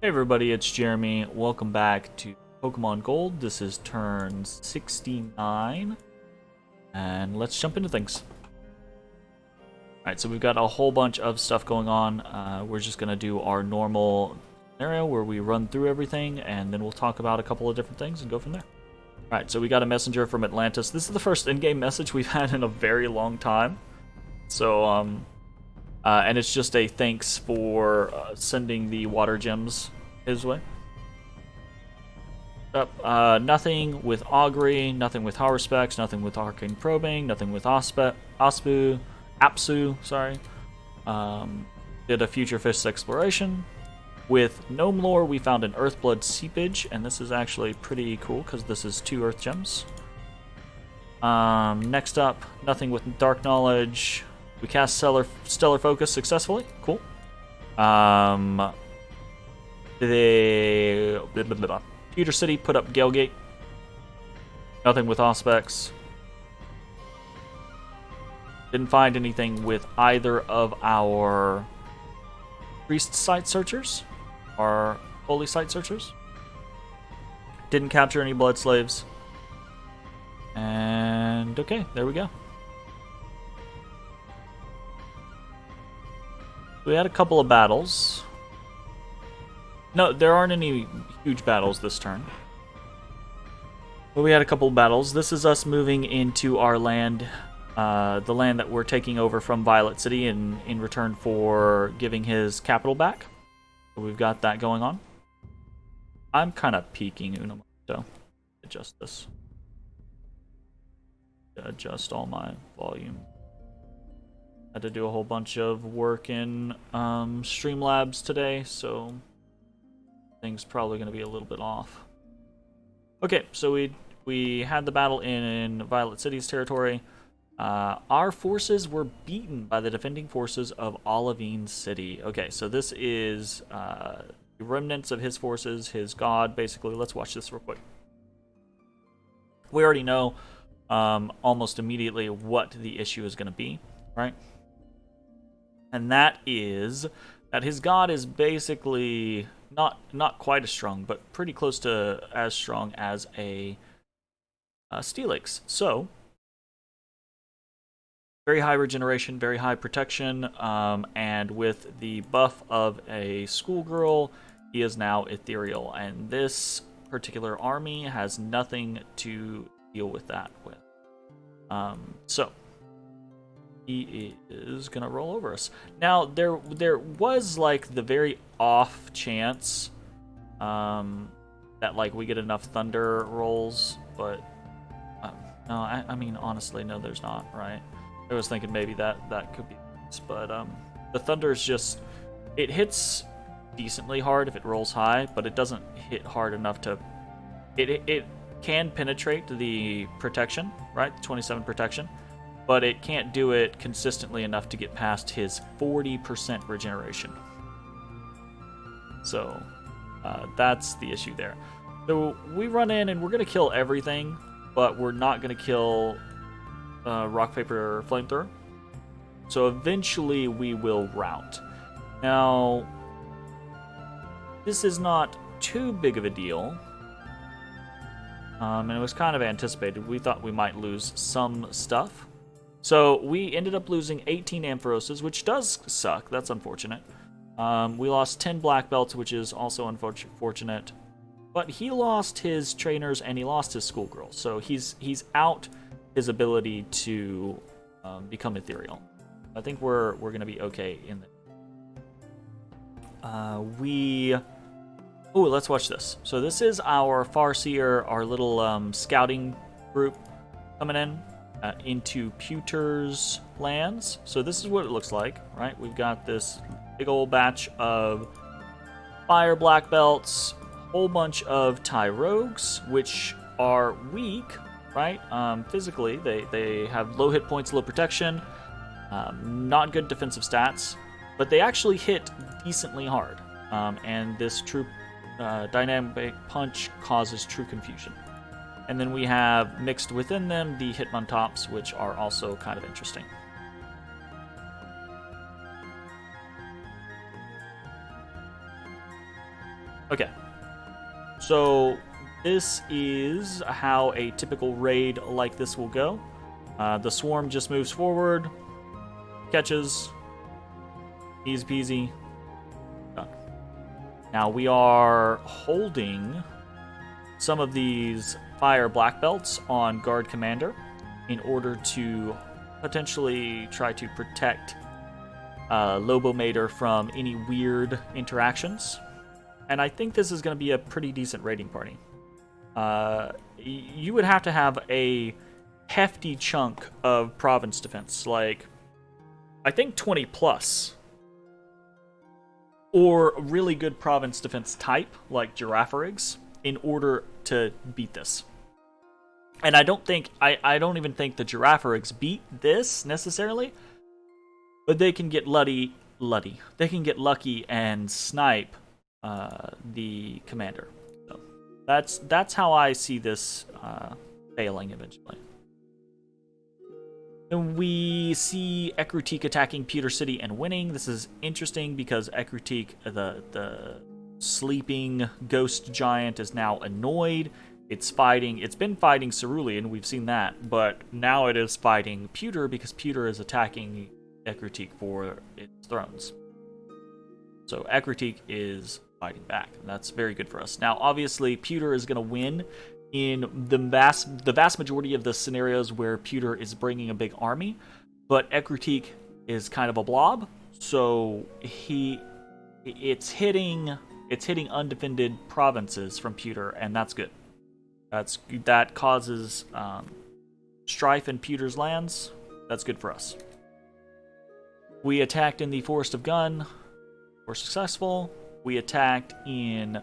Hey everybody, it's Jeremy. Welcome back to Pokemon Gold. This is turn 69, and let's jump into things. Alright, so we've got a whole bunch of stuff going on. We're just going to do our normal scenario where we run through everything, and then we'll talk about a couple of different things and go from there. Alright, so we got a messenger from Atlantis. This is the first in-game message we've had in a very long time. So, and it's just a thanks for sending the water gems his way. Nothing with Augury, nothing with Haruspex, nothing with Arcane Probing, nothing with Apsu, sorry. Did a Future Fist Exploration. With Gnome Lore, we found an Earthblood Seepage, and this is actually pretty cool because this is 2 Earth Gems. Next up, nothing with Dark Knowledge. We cast Stellar Focus successfully. Cool. Future City put up Galegate. Nothing with Auspex. Didn't find anything with either of our Priest Site Searchers. Our Holy Site Searchers. Didn't capture any Blood Slaves. And okay, there we go. We had a couple of battles. No, there aren't any huge battles this turn. But we had a couple of battles. This is us moving into our land, the land that we're taking over from Violet City in return for giving his capital back. So we've got that going on. I'm kind of peaking Unum, so adjust this. Adjust all my volume. Had to do a whole bunch of work in Streamlabs today, so things probably going to be a little bit off. Okay, so we had the battle in Violet City's territory. Our forces were beaten by the defending forces of Olivine City. Okay, so this is the remnants of his forces, his god, basically. Let's watch this real quick. We already know almost immediately what the issue is going to be, right? And that is that his god is basically not quite as strong, but pretty close to as strong as a Steelix. So, very high regeneration, very high protection, and with the buff of a schoolgirl, he is now ethereal. And this particular army has nothing to deal with that with. So, he is gonna roll over us. Now there was like the very off chance that like we get enough thunder rolls, but no, I mean honestly, no, there's not. Right? I was thinking maybe that could be, but the thunder is just, it hits decently hard if it rolls high, but it doesn't hit hard enough to. It can penetrate the protection, right? 27 protection. But it can't do it consistently enough to get past his 40% regeneration. So, that's the issue there. So, we run in and we're going to kill everything, but we're not going to kill Rock, Paper, Flamethrower. So, eventually we will rout. Now, this is not too big of a deal. And it was kind of anticipated. We thought we might lose some stuff. So we ended up losing 18 Amphiroses, which does suck. That's unfortunate. We lost 10 Black Belts, which is also unfortunate. But he lost his trainers and he lost his schoolgirl. So he's out his ability to become ethereal. I think we're going to be okay in that. Oh, let's watch this. So this is our Farseer, our little scouting group coming in. Into Pewter's lands. So this is what it looks like, right? We've got this big old batch of fire black belts, whole bunch of Tyrogues, which are weak, right? Physically, they have low hit points, low protection, not good defensive stats, but they actually hit decently hard. And this true dynamic punch causes true confusion. And then we have mixed within them the Hitmontops, which are also kind of interesting. Okay. So this is how a typical raid like this will go. The swarm just moves forward, catches, easy peasy, done. Now we are holding some of these fire black belts on guard commander in order to potentially try to protect Lobo Mater from any weird interactions. And I think this is going to be a pretty decent raiding party. You would have to have a hefty chunk of province defense, like I think 20 plus, or really good province defense type like Giraffarigs in order to beat this. And I don't even think the Giraffarigs beat this necessarily, but they can get luddy. They can get lucky and snipe the commander. So that's how I see this failing eventually. And we see Ekrutik attacking Pewter City and winning. This is interesting because Ekrutik, the sleeping ghost giant, is now annoyed. It's been fighting Cerulean, we've seen that, but now it is fighting Pewter because Pewter is attacking Ekrutik for its thrones. So Ekrutik is fighting back, and that's very good for us. Now, obviously, Pewter is going to win in the vast majority of the scenarios where Pewter is bringing a big army, but Ekrutik is kind of a blob, so it's hitting undefended provinces from Pewter, and that's good. That causes strife in Pewter's lands. That's good for us. We attacked in the Forest of Gun. We're successful. We attacked in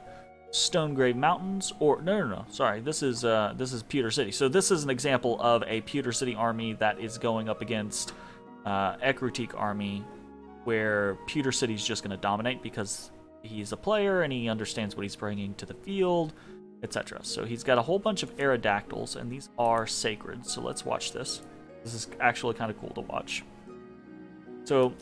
Stonegrave Mountains, or no. Sorry, this is Pewter City. So this is an example of a Pewter City army that is going up against Ekrutik army, where Pewter City is just going to dominate because he's a player and he understands what he's bringing to the field, etc. So he's got a whole bunch of Aerodactyls, and these are sacred. So let's watch this. This is actually kind of cool to watch. So,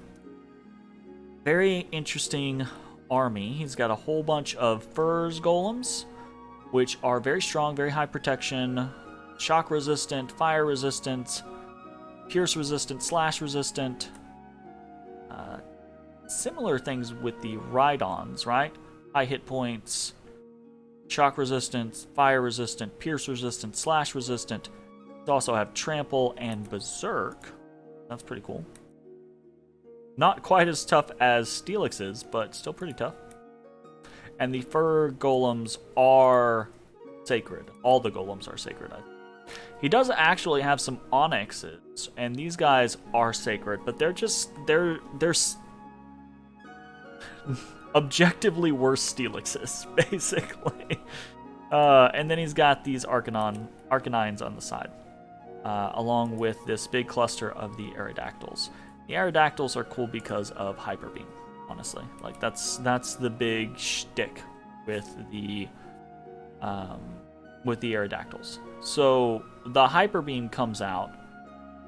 very interesting army. He's got a whole bunch of Furs Golems, which are very strong, very high protection, shock resistant, fire resistant, pierce resistant, slash resistant. Similar things with the Rhydons, right? High hit points, shock resistance, fire resistant, pierce resistant, slash resistant. They also have trample and berserk. That's pretty cool. Not quite as tough as Steelix is, but still pretty tough. And the fur golems are sacred. All the golems are sacred. He does actually have some onyxes, and these guys are sacred, but they're objectively worse Steelixes, basically. And then he's got these Arcanines on the side, along with this big cluster of the Aerodactyls. The Aerodactyls are cool because of Hyper Beam, honestly. Like that's the big shtick with the Aerodactyls. So the Hyper Beam comes out,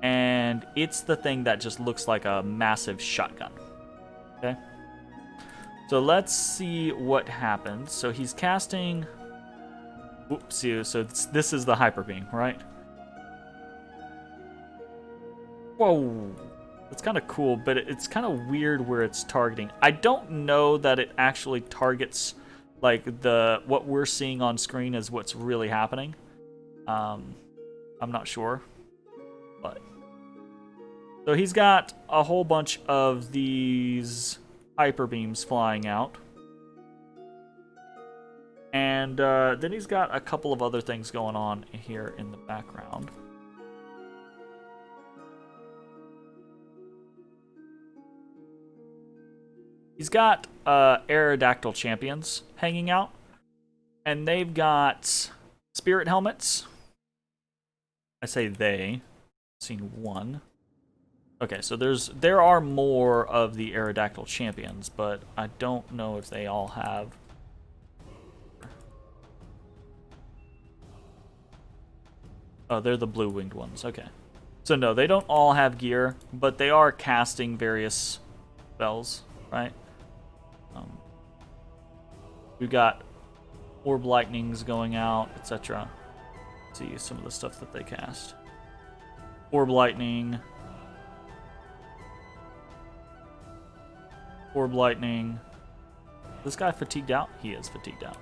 and it's the thing that just looks like a massive shotgun. Okay. So let's see what happens. So he's casting. Oopsie. So this is the Hyper Beam, right? Whoa. It's kind of cool, but it's kind of weird where it's targeting. I don't know that it actually targets like what we're seeing on screen is what's really happening. I'm not sure, but so he's got a whole bunch of these hyper beams flying out, and then he's got a couple of other things going on here in the background. He's got Aerodactyl champions hanging out, and they've got spirit helmets. I say they. I've seen one. Okay, so there are more of the Aerodactyl champions, but I don't know if they all have. Oh, they're the blue-winged ones. Okay. So no, they don't all have gear, but they are casting various spells, right? We've got orb lightnings going out, etc. See some of the stuff that they cast. Orb lightning. Orb lightning. Is this guy fatigued out? He is fatigued out.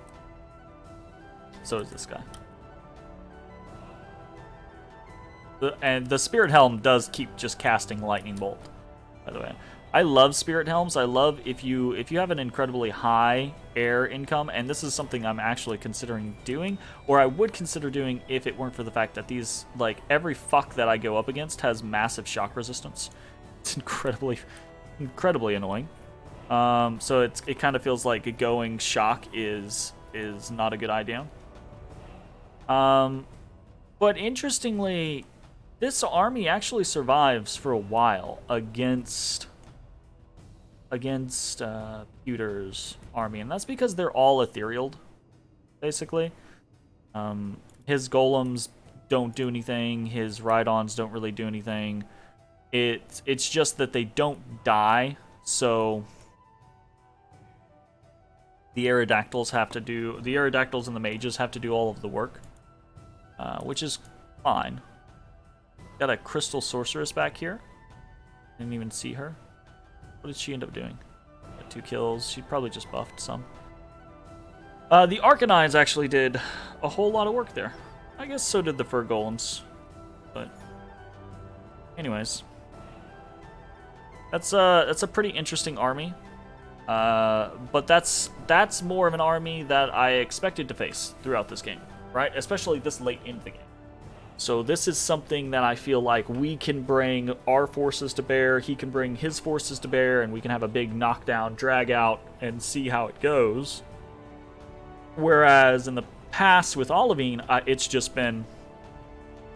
So is this guy. And the Spirit Helm does keep just casting Lightning Bolt, by the way. I love Spirit Helms. I love if you have an incredibly high air income, and this is something I'm actually considering doing, or I would consider doing if it weren't for the fact that these, like, every fuck that I go up against has massive shock resistance. It's incredibly annoying. So it kind of feels like going shock is not a good idea. But interestingly, this army actually survives for a while against Pewter's army, and that's because they're all etherealed, basically. His golems don't do anything, his ride-ons don't really do anything. It's just that they don't die, so the Aerodactyls and the mages have to do all of the work, which is fine. Got a Crystal Sorceress back here. Didn't even see her. What did she end up doing? Got 2 kills. She probably just buffed some. The Arcanines actually did a whole lot of work there. I guess so did the Fur Golems. But anyways, that's a pretty interesting army. But that's more of an army that I expected to face throughout this game, right? Especially this late into the game. So this is something that I feel like we can bring our forces to bear, he can bring his forces to bear, and we can have a big knockdown, drag out, and see how it goes. Whereas in the past with Olivine, it's just been,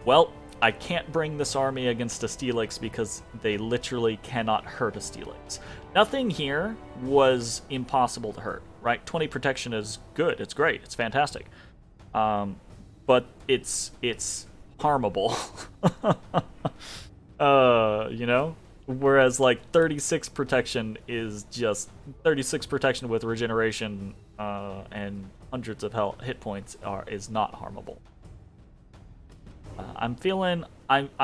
well, I can't bring this army against a Steelix because they literally cannot hurt a Steelix. Nothing here was impossible to hurt, right? 20 protection is good, it's great, it's fantastic. But it's harmable. You know? Whereas like 36 protection is just 36 protection with regeneration and hundreds of hit points is not harmable. I'm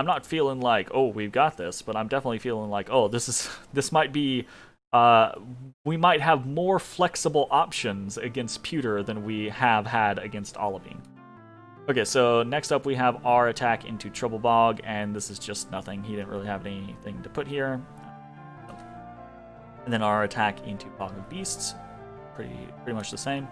not feeling like, oh, we've got this, but I'm definitely feeling like, oh, this might be we might have more flexible options against Pewter than we have had against Olivine. Okay, so next up we have our attack into Trouble Bog, and this is just nothing. He didn't really have anything to put here. And then our attack into Bog of Beasts, pretty much the same.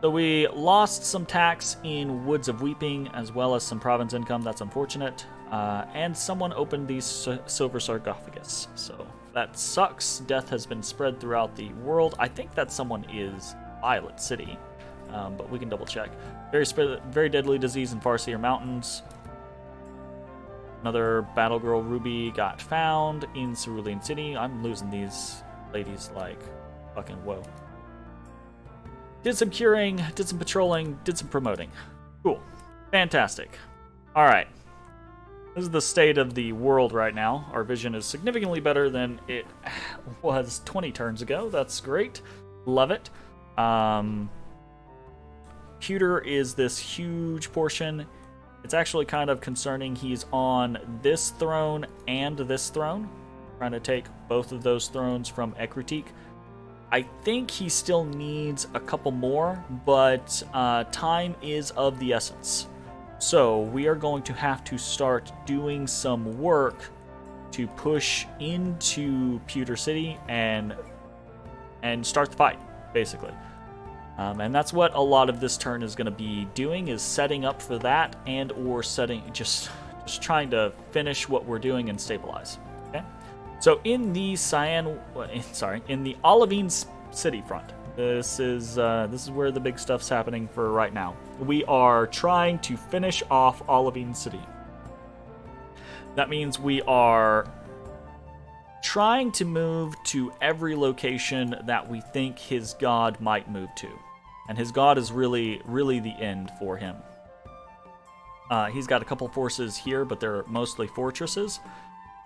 So we lost some tax in Woods of Weeping, as well as some province income. That's unfortunate. And someone opened the Silver Sarcophagus, so that sucks. Death has been spread throughout the world. I think that someone is Violet City. But we can double check. Very deadly disease in Farseer Mountains. Another Battle Girl Ruby got found in Cerulean City. I'm losing these ladies like fucking whoa. Did some curing, did some patrolling, did some promoting. Cool. Fantastic. Alright. This is the state of the world right now. Our vision is significantly better than it was 20 turns ago. That's great. Love it. Pewter is this huge portion. It's actually kind of concerning. He's on this throne and this throne, trying to take both of those thrones from Ekritik. I think he still needs a couple more, but time is of the essence. So we are going to have to start doing some work to push into Pewter City and start the fight, basically. And that's what a lot of this turn is going to be doing, is setting up for that, and or just trying to finish what we're doing and stabilize. Okay. So in the in the Olivine City front, this is where the big stuff's happening for right now. We are trying to finish off Olivine City. That means we are trying to move to every location that we think his god might move to. And his god is really, really the end for him. He's got a couple forces here, but they're mostly fortresses.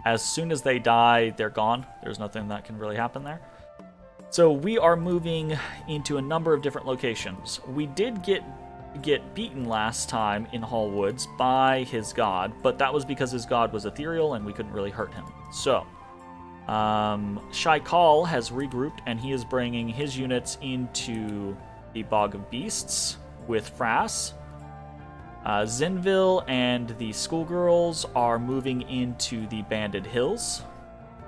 As soon as they die, they're gone. There's nothing that can really happen there. So we are moving into a number of different locations. We did get beaten last time in Hallwoods by his god, but that was because his god was ethereal and we couldn't really hurt him. So, Shai Kal has regrouped and he is bringing his units into the Bog of Beasts with Frass. Zinville and the schoolgirls are moving into the Banded Hills.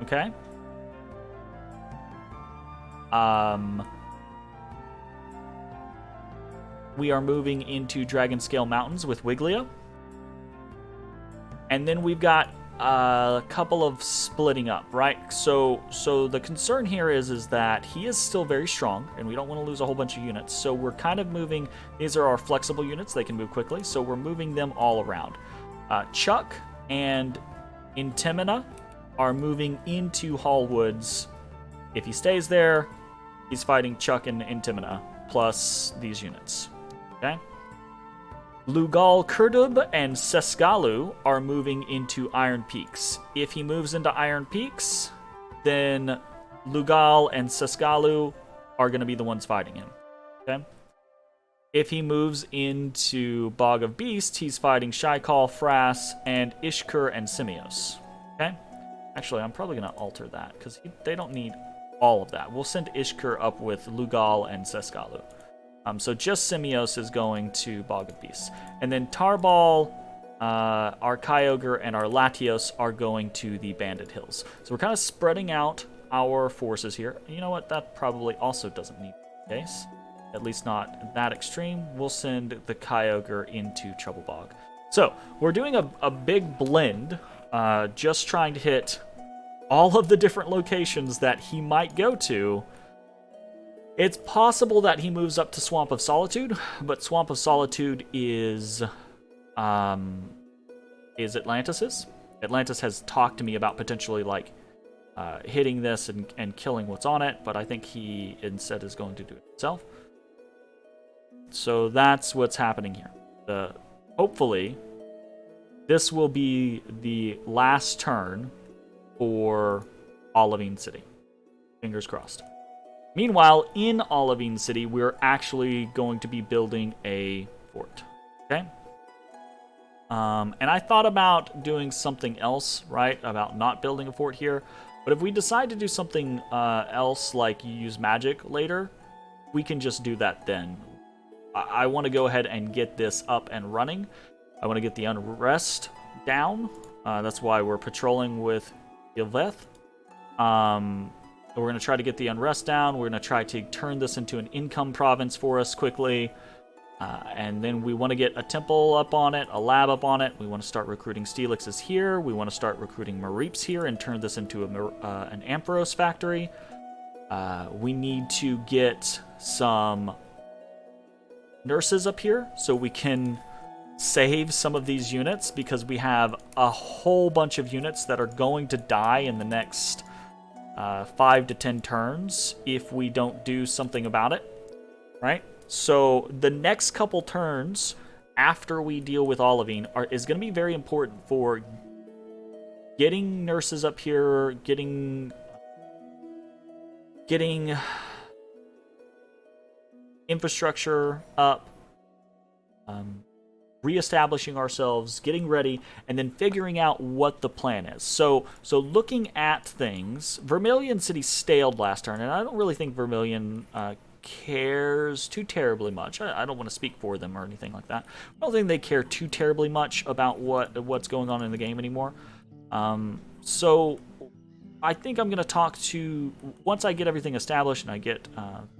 Okay. We are moving into Dragonscale Mountains with Wiglia. And then we've got a couple of splitting up, right? So the concern here is that he is still very strong, and we don't want to lose a whole bunch of units. So we're kind of moving, these are our flexible units, they can move quickly, so we're moving them all around. Chuck and Intimina are moving into Hallwoods. If he stays there, he's fighting Chuck and Intimina, plus these units. Okay? Lugal Kurdub and Seskalu are moving into Iron Peaks. If he moves into Iron Peaks, then Lugal and Seskalu are going to be the ones fighting him. Okay? If he moves into Bog of Beasts, he's fighting Shai Kal, Frass, and Ishkur and Simios. Okay? Actually, I'm probably going to alter that, because they don't need all of that. We'll send Ishkur up with Lugal and Seskalu. So just Simios is going to Bog of Beasts. And then Tarbal, our Kyogre, and our Latios are going to the Banded Hills. So we're kind of spreading out our forces here. You know what? That probably also doesn't need to be the case. At least not that extreme. We'll send the Kyogre into Trouble Bog. So we're doing a big blend, just trying to hit all of the different locations that he might go to. It's possible that he moves up to Swamp of Solitude, but Swamp of Solitude is Atlantis's. Atlantis has talked to me about potentially hitting this and killing what's on it, but I think he instead is going to do it himself. So that's what's happening here. Hopefully, this will be the last turn for Olivine City. Fingers crossed. Meanwhile, in Olivine City, we're actually going to be building a fort. Okay? And I thought about doing something else, right? About not building a fort here. But if we decide to do something else, like use magic later, we can just do that then. I want to go ahead and get this up and running. I want to get the unrest down. That's why we're patrolling with Ilveth. We're going to try to get the unrest down. We're going to try to turn this into an income province for us quickly. And then we want to get a temple up on it, a lab up on it. We want to start recruiting Steelixes here. We want to start recruiting Mareeps here and turn this into an Ampharos factory. We need to get some nurses up here so we can save some of these units, because we have a whole bunch of units that are going to die in the next 5 to 10 turns if we don't do something about it, right? So the next couple turns after we deal with Olivine is going to be very important for getting nurses up here, getting infrastructure up, reestablishing ourselves, getting ready, and then figuring out what the plan is. So looking at things, Vermilion City staled last turn, and I don't really think Vermilion cares too terribly much. I don't want to speak for them or anything like that. I don't think they care too terribly much about what's going on in the game anymore. So I think I'm going to talk to, once I get everything established and I get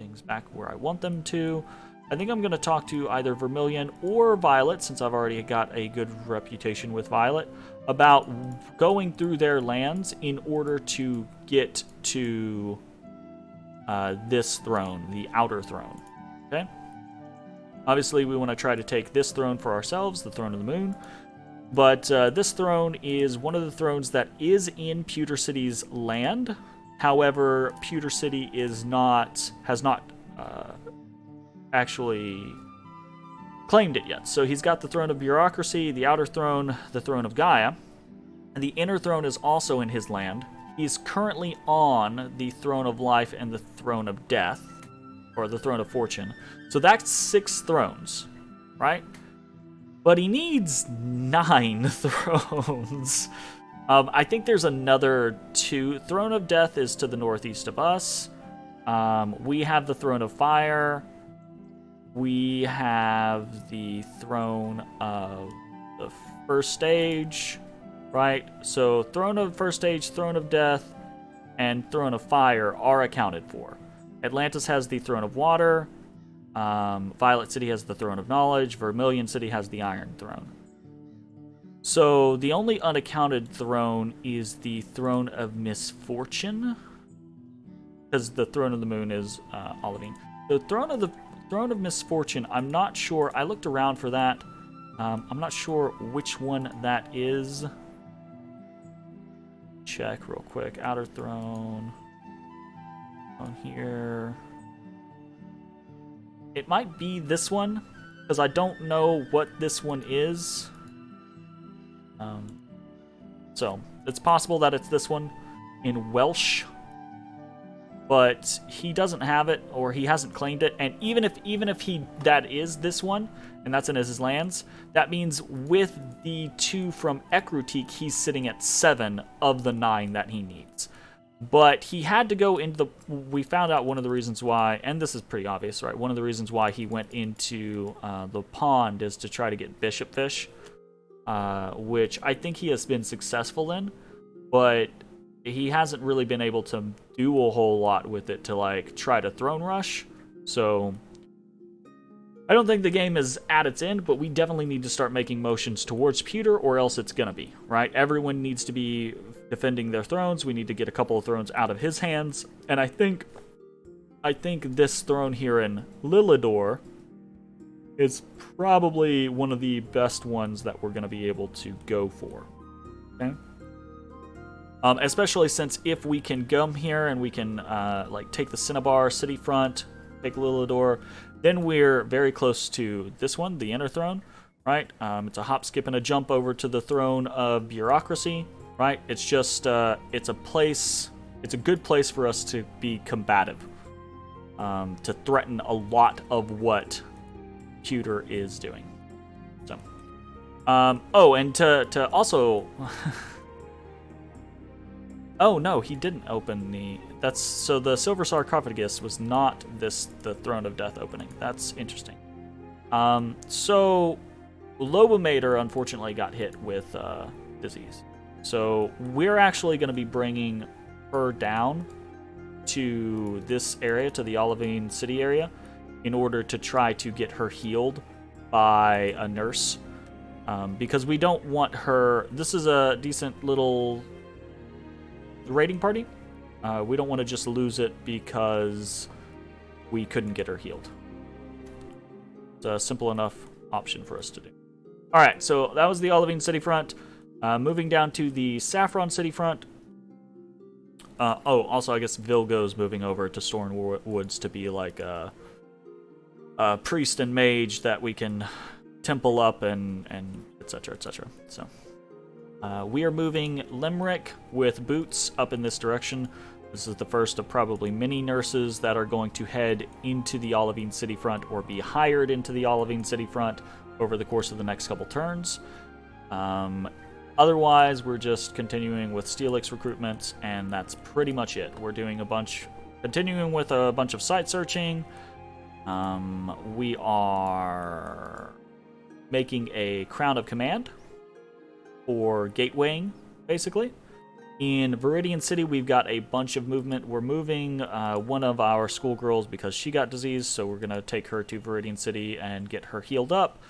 things back where I want them to, I think I'm going to talk to either Vermilion or Violet, since I've already got a good reputation with Violet, about going through their lands in order to get to this throne, the Outer Throne. Okay? Obviously, we want to try to take this throne for ourselves, the Throne of the Moon. But this throne is one of the thrones that is in Pewter City's land. However, Pewter City has not actually claimed it yet. So he's got the Throne of Bureaucracy, the Outer Throne, the Throne of Gaia. And the Inner Throne is also in his land. He's currently on the Throne of Life and the Throne of Death, or the Throne of Fortune. So that's 6 thrones, right? But he needs 9 thrones. I think there's another 2. Throne of Death is to the northeast of us. We have the Throne of Fire. We have the Throne of the First Stage, right? So Throne of First Stage, Throne of Death, and Throne of Fire are accounted for. Atlantis has the Throne of Water. Violet City has the Throne of Knowledge. Vermilion City has the Iron Throne. So the only unaccounted throne is the Throne of Misfortune, because the Throne of the Moon is Olivine. The Throne of Misfortune, I'm not sure. I looked around for that. I'm not sure which one that is. Check real quick. Outer Throne. On here. It might be this one, because I don't know what this one is. So it's possible that it's this one in Welsh, but he doesn't have it, or he hasn't claimed it. And even if that is this one, and that's in his lands, that means with the 2 from Ekrutik, he's sitting at 7 of the 9 that he needs. But he had to go into the... We found out one of the reasons why, and this is pretty obvious, right? One of the reasons why he went into the pond is to try to get Bishop Fish, which I think he has been successful in, but he hasn't really been able to do a whole lot with it to, like, try to throne rush. So I don't think the game is at its end, but we definitely need to start making motions towards Pewter, or else it's gonna be, right? Everyone needs to be defending their thrones. We need to get a couple of thrones out of his hands, and I think this throne here in Lilidor is probably one of the best ones that we're going to be able to go for. Okay? Especially since if we can come here and we can like take the Cinnabar City front, take Lilidor, then we're very close to this one, the Inner Throne, right? It's a hop, skip, and a jump over to the Throne of Bureaucracy, right? It's just, it's a place, it's a good place for us to be combative, to threaten a lot of what Pewter is doing. So, oh, and to also, oh no, he didn't open the, that's, so the Silver Sarcophagus was not the Throne of Death opening. That's interesting. So, Lobomater unfortunately got hit with, disease. So, we're actually going to be bringing her down to this area, to the Olivine City area, in order to try to get her healed by a nurse. Because we don't want her... This is a decent little raiding party. We don't want to just lose it because we couldn't get her healed. It's a simple enough option for us to do. Alright, so that was the Olivine City front. Moving down to the Saffron City front. Oh, also I guess Vilgo's moving over to Storm Woods to be like a priest and mage that we can temple up and etc, etc. So we are moving Limerick with Boots up in this direction. This is the first of probably many nurses that are going to head into the Olivine City front or be hired into the Olivine City front over the course of the next couple turns. Otherwise, we're just continuing with Steelix recruitments, and that's pretty much it. We're doing continuing with a bunch of site searching. We are making a Crown of Command for gatewaying, basically. In Viridian City, we've got a bunch of movement. We're moving one of our schoolgirls because she got disease, so we're going to take her to Viridian City and get her healed up.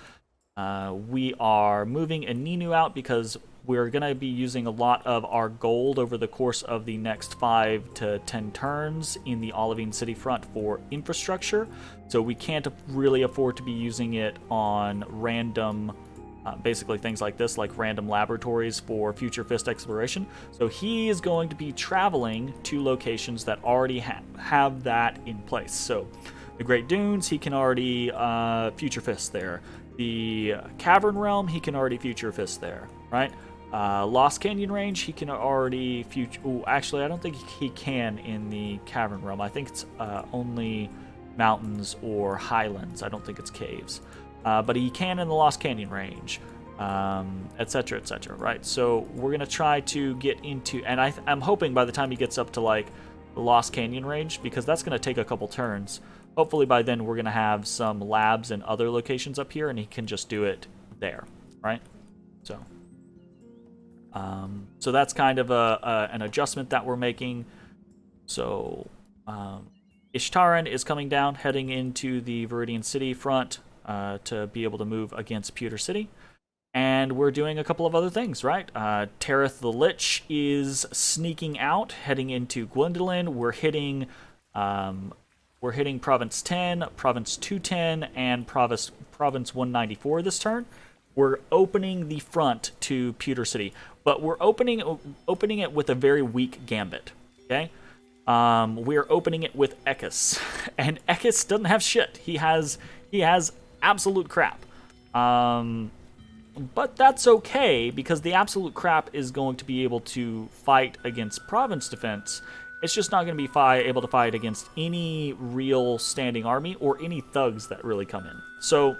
We are moving Aninu out because we're going to be using a lot of our gold over the course of the next 5 to 10 turns in the Olivine City front for infrastructure. So we can't really afford to be using it on random, basically things like this, like random laboratories for future Fist exploration. So he is going to be traveling to locations that already have that in place. So the Great Dunes, he can already future Fist there. The Cavern Realm, he can already future Fist there, right? Lost Canyon range, he can already future. Ooh, actually, I don't think he can in the cavern realm. I think it's only mountains or highlands. I don't think it's caves. But he can in the Lost Canyon range, etc., etc. Right? So we're gonna try to get into, and I'm hoping by the time he gets up to like the Lost Canyon range, because that's gonna take a couple turns. Hopefully by then we're gonna have some labs and other locations up here, and he can just do it there, right? So. So that's kind of an adjustment that we're making. So Ishtaran is coming down, heading into the Viridian City front to be able to move against Pewter City. And we're doing a couple of other things, right? Tereth the Lich is sneaking out, heading into Gwendolyn. We're hitting Province 10, Province 210, and Province 194 this turn. We're opening the front to Pewter City, but we're opening it with a very weak gambit. Okay, we're opening it with Ekis, and Ekis doesn't have shit. He has absolute crap. But that's okay because the absolute crap is going to be able to fight against Province defense. It's just not going to be able to fight against any real standing army or any thugs that really come in. So.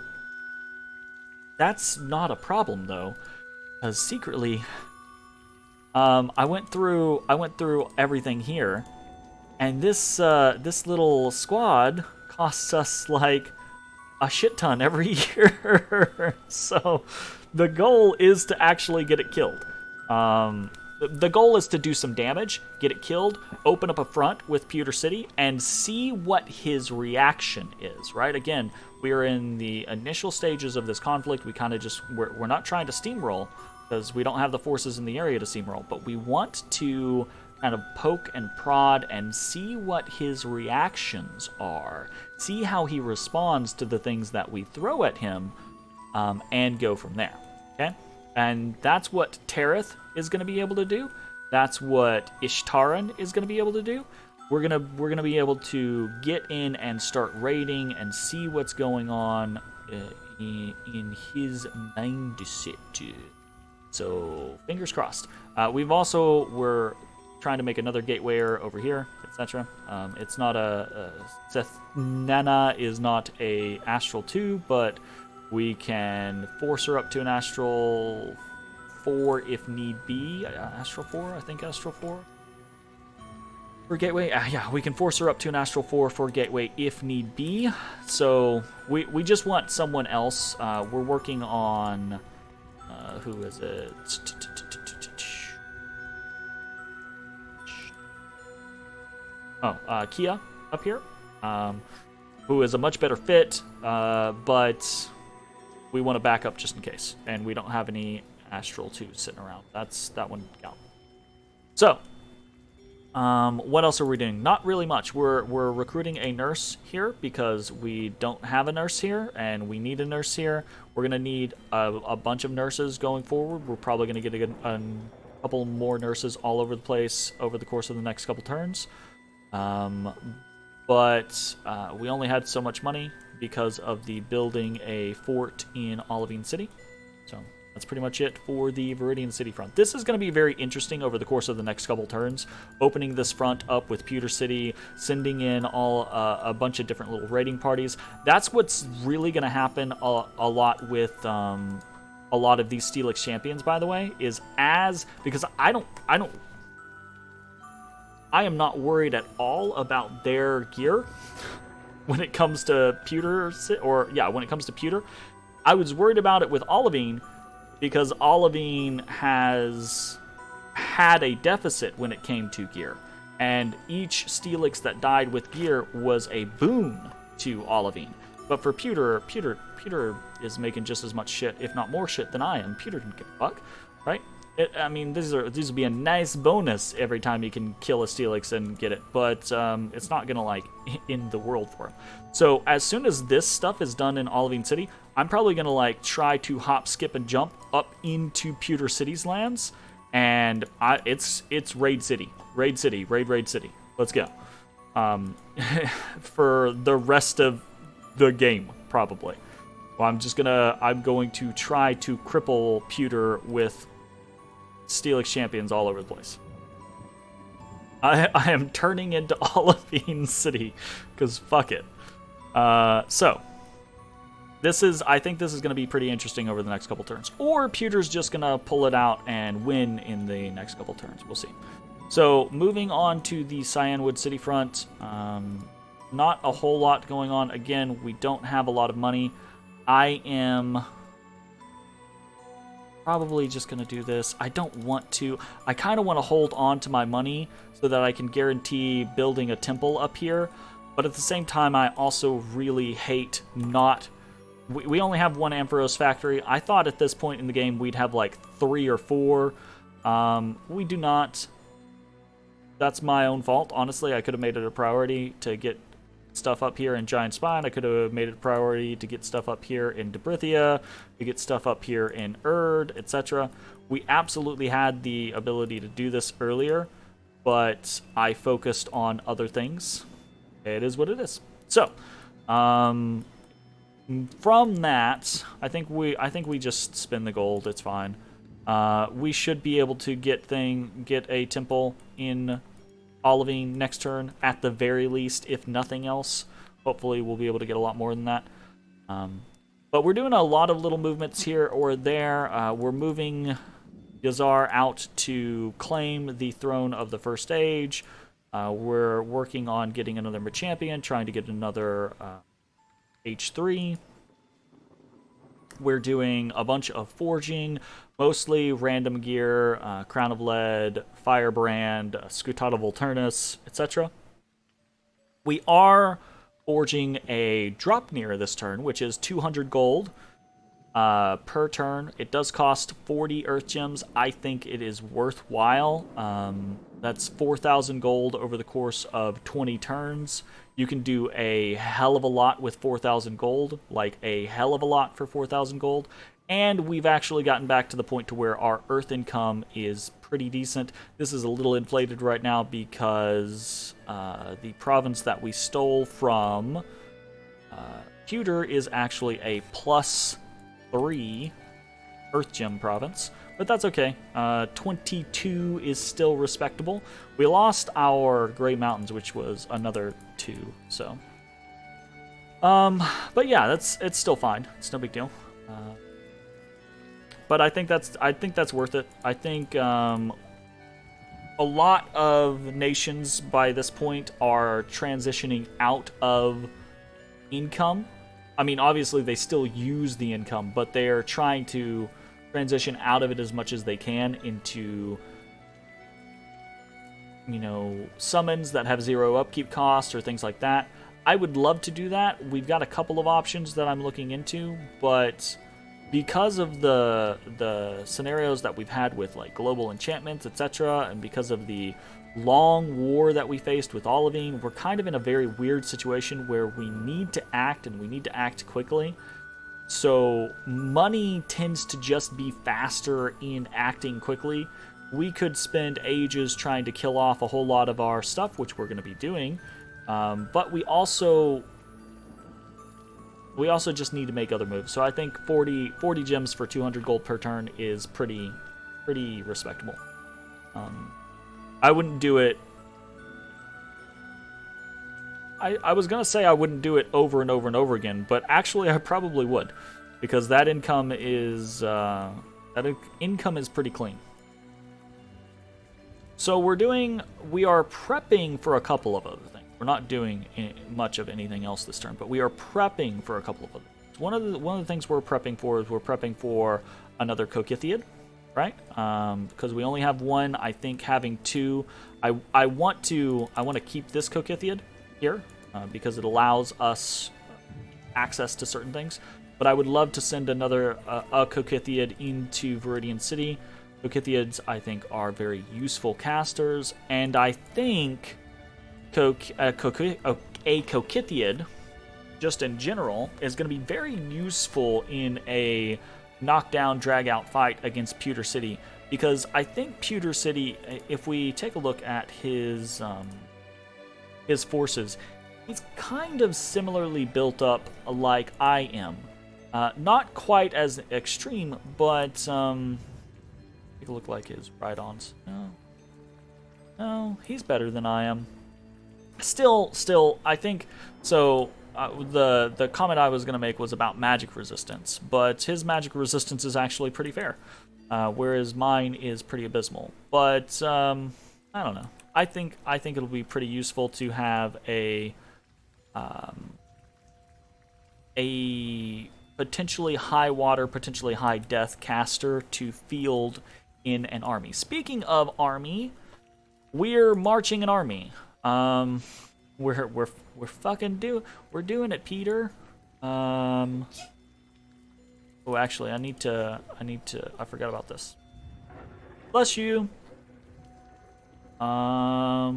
That's not a problem though, because secretly, I went through everything here, and this little squad costs us like a shit ton every year. So the goal is to actually get it killed. The goal is to do some damage, get it killed, open up a front with Pewter City, and see what his reaction is, right? Again, we're in the initial stages of this conflict. We kind of we're not trying to steamroll, because we don't have the forces in the area to steamroll, but we want to kind of poke and prod and see what his reactions are. See how he responds to the things that we throw at him, and go from there, okay? And that's what Tereth is going to be able to do. That's what Ishtaran is going to be able to do. We're gonna be able to get in and start raiding and see what's going on in his mindset. So fingers crossed. We're trying to make another gatewayer over here, etc. It's not Seth Nana is not a Astral 2, but we can force her up to an Astral 4 if need be. Astral 4, I think Astral 4. For Gateway, yeah, we can force her up to an Astral 4 for Gateway if need be. So we just want someone else. We're working on who is it? Kia up here, who is a much better fit, but we want to back up just in case, and we don't have any Astral 2 sitting around. That one count. So. What else are we doing? Not really much. We're recruiting a nurse here because we don't have a nurse here, and we need a nurse here. We're going to need a bunch of nurses going forward. We're probably going to get a couple more nurses all over the place over the course of the next couple turns. But we only had so much money because of the building a fort in Olivine City. So that's pretty much it for the Viridian City front. This is going to be very interesting over the course of the next couple turns. Opening this front up with Pewter City, sending in a bunch of different little raiding parties. That's what's really going to happen a lot with a lot of these Steelix champions, by the way, is because I am not worried at all about their gear when it comes to Pewter, when it comes to Pewter. I was worried about it with Olivine, because Olivine has had a deficit when it came to gear. And each Steelix that died with gear was a boon to Olivine. But for Pewter is making just as much shit, if not more shit, than I am. Pewter didn't give a fuck, right? These would be a nice bonus every time you can kill a Steelix and get it, but it's not gonna like end the world for him. So as soon as this stuff is done in Olivine City, I'm probably gonna like try to hop, skip, and jump up into Pewter City's lands, and it's raid city. Let's go. For the rest of the game, probably. Well, I'm going to try to cripple Pewter with Steelix champions all over the place. I am turning into Olivine City, because fuck it. So, I think this is going to be pretty interesting over the next couple turns. Or Pewter's just going to pull it out and win in the next couple turns. We'll see. So, moving on to the Cyanwood City front. Not a whole lot going on. Again, we don't have a lot of money. I am probably just going to do this. I don't want to. I kind of want to hold on to my money so that I can guarantee building a temple up here. But at the same time, I also really hate not... We only have one Ampharos factory. I thought at this point in the game we'd have like 3 or 4. We do not. That's my own fault. Honestly, I could have made it a priority to get stuff up here in Giant Spine. I could have made it a priority to get stuff up here in Debrithia, to get stuff up here in Erd, etc. We absolutely had the ability to do this earlier, but I focused on other things. It is what it is. So, from that, I think we just spin the gold. It's fine. We should be able to get a temple in Olivine next turn at the very least, if nothing else. Hopefully, we'll be able to get a lot more than that. But we're doing a lot of little movements here or there. We're moving Yazar out to claim the throne of the First Age. We're working on getting another champion, trying to get another H3. We're doing a bunch of forging, mostly random gear, Crown of Lead, Firebrand, Scutata Volturnus, etc. We are forging a Dropnir this turn, which is 200 gold per turn. It does cost 40 Earth Gems. I think it is worthwhile. That's 4,000 gold over the course of 20 turns. You can do a hell of a lot with 4,000 gold, like a hell of a lot for 4,000 gold. And we've actually gotten back to the point to where our Earth income is pretty decent. This is a little inflated right now because the province that we stole from Pewter is actually a +3 Earth Gem province. But that's okay. 22 is still respectable. We lost our Grey Mountains, which was another 2. So, but yeah, it's still fine. It's no big deal. But I think that's worth it. I think a lot of nations by this point are transitioning out of income. I mean, obviously they still use the income, but they're trying to transition out of it as much as they can into, you know, summons that have 0 upkeep costs or things like that. I would love to do that. We've got a couple of options that I'm looking into, but because of the scenarios that we've had with like global enchantments, etc., and because of the long war that we faced with Olivine, we're kind of in a very weird situation where we need to act, and we need to act quickly. So money tends to just be faster in acting quickly. We could spend ages trying to kill off a whole lot of our stuff, which we're going to be doing, but we also just need to make other moves. So I think 40 gems for 200 gold per turn is pretty respectable. I wouldn't do it. I was going to say I wouldn't do it over and over and over again, but actually I probably would, because that income is pretty clean. So we are prepping for a couple of other things. We're not doing much of anything else this turn, but we are prepping for a couple of other things. One of the things we're prepping for is we're prepping for another Kokithiad, right? Because we only have one. I think having 2. I want to keep this Kokithiad here because it allows us access to certain things. But I would love to send another a Kokithiad into Viridian City. Kokithiads, I think, are very useful casters, and I think a Kokithiad, just in general, is going to be very useful in a knockdown, drag-out fight against Pewter City, because I think Pewter City, if we take a look at his forces, he's kind of similarly built up like I am. Not quite as extreme, but Take a look like his ride-ons. No, he's better than I am. Still, I think so. The comment I was gonna make was about magic resistance, but his magic resistance is actually pretty fair, whereas mine is pretty abysmal. But I don't know. I think it'll be pretty useful to have a potentially high water, potentially high death caster to field in an army. Speaking of army, we're marching an army. We're doing it, Peter. Oh, actually, I forgot about this. Bless you. I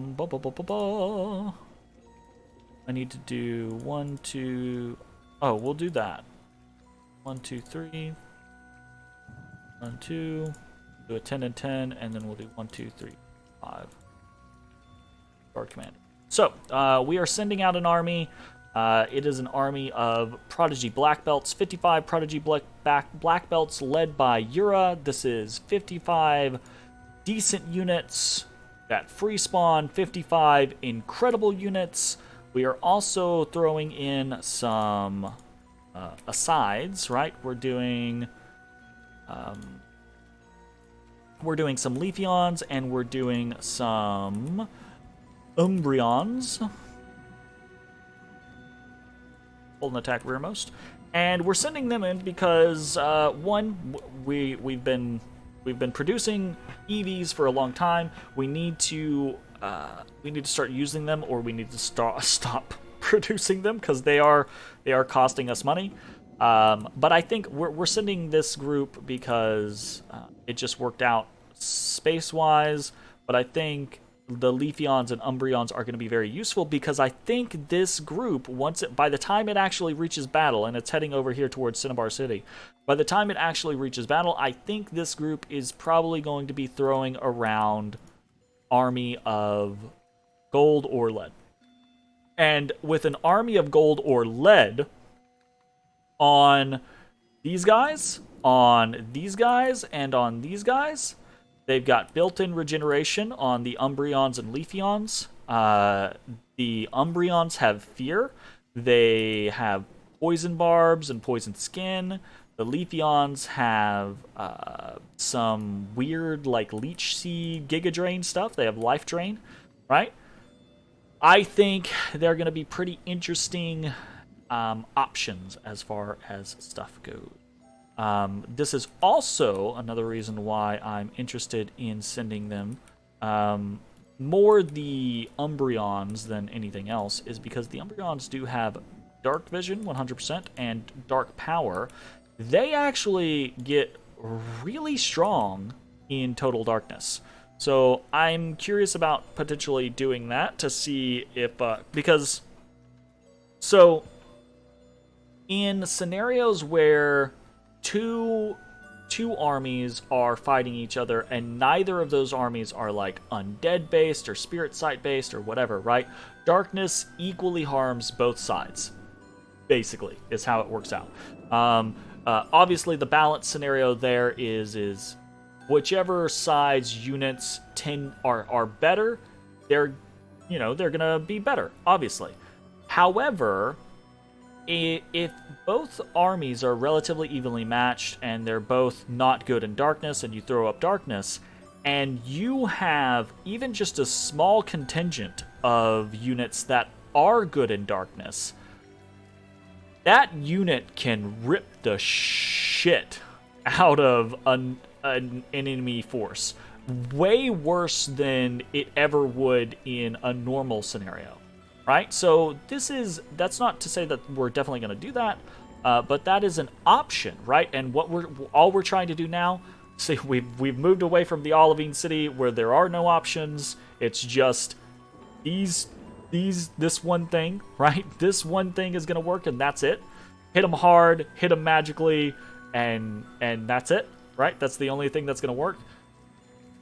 need to do 1, 2. Oh, we'll do that. 1, 2, 3. 1, 2. Do a 10 and 10, and then we'll do 1, 2, 3, 5. Guard commander. So, we are sending out an army. It is an army of Prodigy Black Belts, 55 Prodigy Black Belts led by Yura. This is 55 decent units that free spawn, 55 incredible units. We are also throwing in some asides, right? We're doing some Leafeons, and we're doing some Umbreons. Hold an attack rearmost. And we're sending them in because one, we've been producing EVs for a long time. We need to start using them, or we need to stop producing them because they are costing us money. But I think we're sending this group because it just worked out space-wise. But I think the Leafeons and Umbreons are going to be very useful because I think this group, by the time it actually reaches battle, and it's heading over here towards Cyanwood City, by the time it actually reaches battle, I think this group is probably going to be throwing around army of gold or lead. And with an army of gold or lead on these guys, on these guys, and on these guys, they've got built-in regeneration on the Umbreons and Leafeons. The Umbreons have fear. They have poison barbs and poison skin. The Leafeons have some weird, like, leech seed, giga drain stuff. They have life drain, right? I think they're going to be pretty interesting options as far as stuff goes. This is also another reason why I'm interested in sending them more the Umbreons than anything else, is because the Umbreons do have dark vision 100% and dark power. They actually get really strong in total darkness. So I'm curious about potentially doing that to see if because so in scenarios where two armies are fighting each other and neither of those armies are like undead based or spirit sight based or whatever, right? Darkness equally harms both sides, basically, is how it works out. Obviously the balance scenario there is whichever side's units are better, they're gonna be better, obviously. However, if both armies are relatively evenly matched and they're both not good in darkness, and you throw up darkness, and you have even just a small contingent of units that are good in darkness, that unit can rip the shit out of an enemy force. Way worse than it ever would in a normal scenario. Right? So that's not to say that we're definitely going to do that, but that is an option, right? And what we're trying to do now, see, we've moved away from the Olivine City where there are no options. It's just this one thing, right? This one thing is going to work, and that's it. Hit them hard, hit them magically, and that's it, right? That's the only thing that's going to work.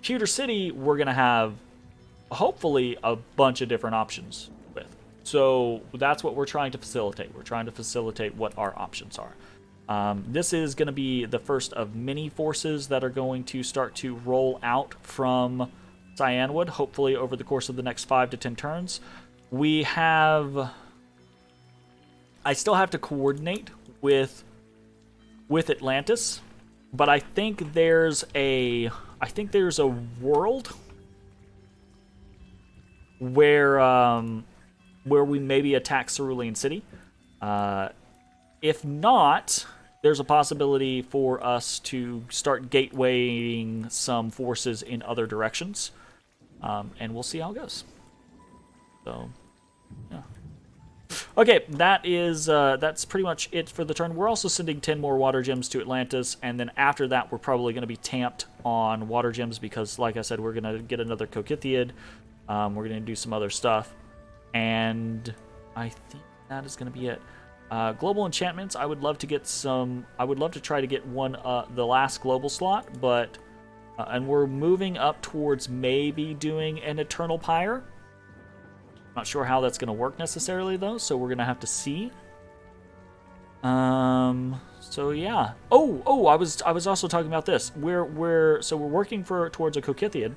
Pewter City, we're going to have hopefully a bunch of different options with. So that's what we're trying to facilitate. We're trying to facilitate what our options are. This is going to be the first of many forces that are going to start to roll out from Cyanwood, hopefully over the course of the next 5 to 10 turns. I still have to coordinate with Atlantis, but I think there's a world where we maybe attack Cerulean City. If not, there's a possibility for us to start gatewaying some forces in other directions, and we'll see how it goes. So, yeah. Okay, that's pretty much it for the turn. We're also sending 10 more water gems to Atlantis, and then after that, we're probably going to be tamped on water gems because, like I said, we're going to get another Kokithiid. We're going to do some other stuff, and I think that is going to be it. Global enchantments, I would love to get some. I would love to try to get one, the last global slot, but and we're moving up towards maybe doing an Eternal Pyre. Not sure how that's going to work necessarily though, so we're going to have to see. So yeah. Oh, I was also talking about this. We're working towards a Kokithiid.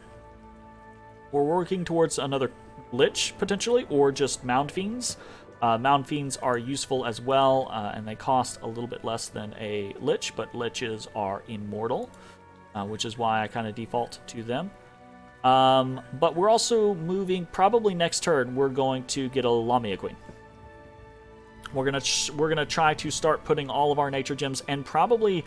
We're working towards another Lich potentially, or just Mound Fiends. Mound Fiends are useful as well, and they cost a little bit less than a Lich, but Liches are immortal, which is why I kind of default to them. But we're also moving, probably next turn, we're going to get a Lamia Queen. We're gonna try to start putting all of our nature gems and probably,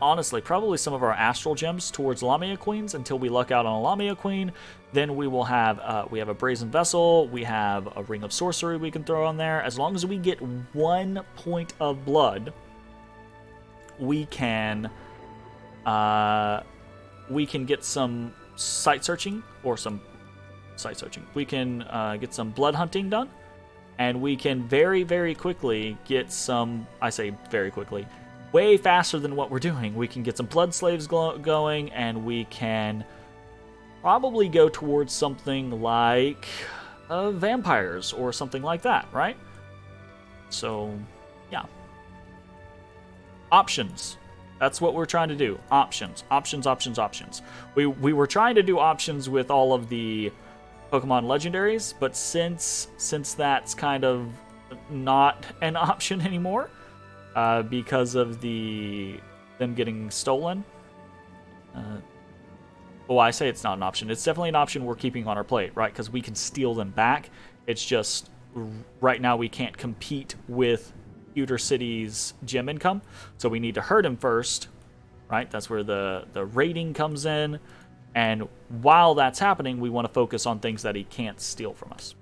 honestly, probably some of our astral gems towards Lamia Queens until we luck out on a Lamia Queen. Then we will have we have a Brazen Vessel, we have a Ring of Sorcery we can throw on there. As long as we get 1 point of blood, we can get some sight searching or some sight searching. We can get some blood hunting done, and we can very, very quickly get some. I say very quickly. Way faster than what we're doing. We can get some blood slaves going, and we can probably go towards something like vampires or something like that, right? So, yeah. Options. That's what we're trying to do. Options. Options, options, options. We were trying to do options with all of the Pokemon legendaries, but since that's kind of not an option anymore, because of them getting stolen. I say it's not an option. It's definitely an option we're keeping on our plate, right? Because we can steal them back. It's just right now we can't compete with Pewter City's gem income, so we need to hurt him first, right? That's where the raiding comes in, and while that's happening, we want to focus on things that he can't steal from us.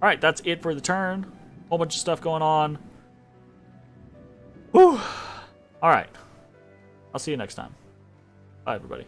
All right, that's it for the turn. Whole bunch of stuff going on. Whew. All right. I'll see you next time. Bye, everybody.